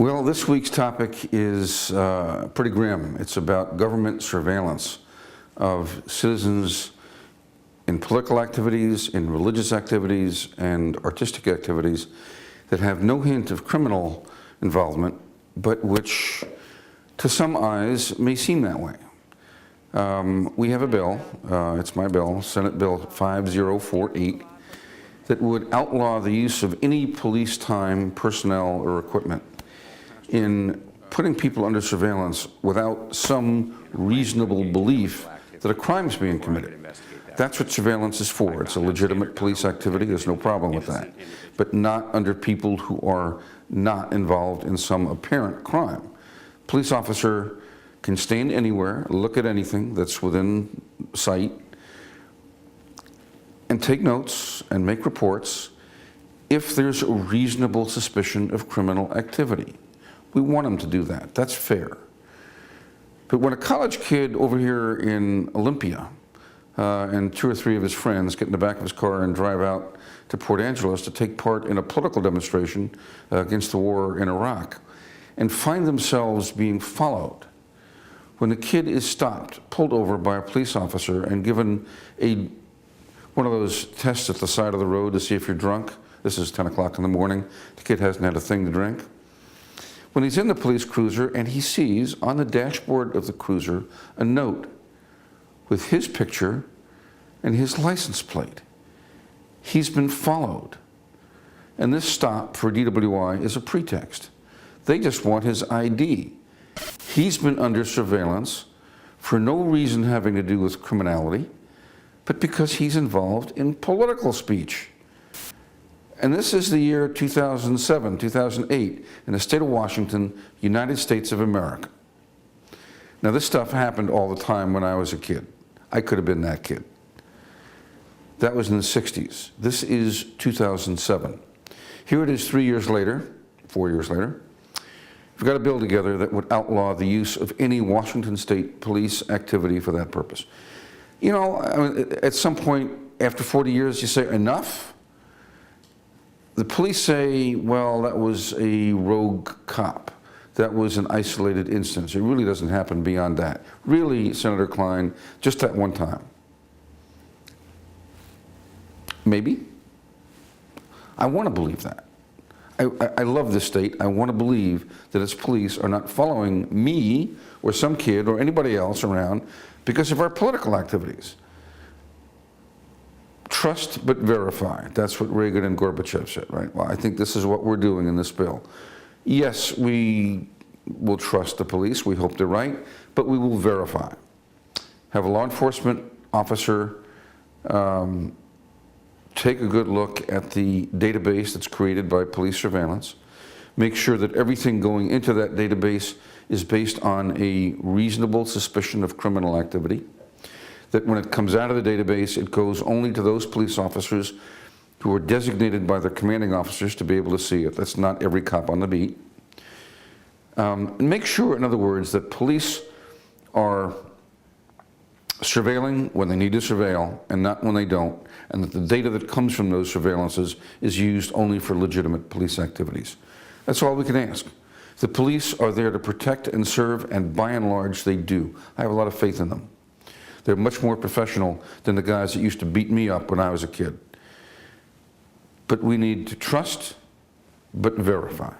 Well, this week's topic is pretty grim. It's about government surveillance of citizens in political activities, in religious activities, and artistic activities that have no hint of criminal involvement, but which, to some eyes, may seem that way. We have a bill, it's my bill, Senate Bill 5048, that would outlaw the use of any police time, personnel, or equipment in putting people under surveillance without some reasonable belief that a crime is being committed. That's what surveillance is for. It's a legitimate police activity. There's no problem with that. But not under people who are not involved in some apparent crime. Police officer can stand anywhere, look at anything that's within sight, and take notes and make reports if there's a reasonable suspicion of criminal activity. We want them to do that. That's fair. But when a college kid over here in Olympia and two or three of his friends get in the back of his car and drive out to Port Angeles to take part in a political demonstration against the war in Iraq and find themselves being followed, when the kid is stopped, pulled over by a police officer and given one of those tests at the side of the road to see if you're drunk, this is 10 o'clock in the morning, the kid hasn't had a thing to drink. When he's in the police cruiser and he sees on the dashboard of the cruiser a note with his picture and his license plate, he's been followed. And this stop for DWI is a pretext. They just want his ID. He's been under surveillance for no reason having to do with criminality, but because he's involved in political speech. And this is the year 2007, 2008, in the state of Washington, United States of America. Now, this stuff happened all the time when I was a kid. I could have been that kid. That was in the 60s. This is 2007. Here it is 3 years later, 4 years later. We've got a bill together that would outlaw the use of any Washington State police activity for that purpose. You know, I mean, at some point, after 40 years, you say, enough? The police say, well, that was a rogue cop. That was an isolated instance. It really doesn't happen beyond that. Really, Senator Kline, just that one time. Maybe. I want to believe that. I love this state. I want to believe that its police are not following me or some kid or anybody else around because of our political activities. Trust but verify. That's what Reagan and Gorbachev said, right? Well, I think this is what we're doing in this bill. Yes, we will trust the police. We hope they're right, but we will verify. Have a law enforcement officer take a good look at the database that's created by police surveillance. Make sure that everything going into that database is based on a reasonable suspicion of criminal activity. That when it comes out of the database, it goes only to those police officers who are designated by their commanding officers to be able to see it. That's not every cop on the beat. Make sure, in other words, that police are surveilling when they need to surveil and not when they don't, and that the data that comes from those surveillances is used only for legitimate police activities. That's all we can ask. The police are there to protect and serve, and by and large, they do. I have a lot of faith in them. They're much more professional than the guys that used to beat me up when I was a kid. But we need to trust, but verify.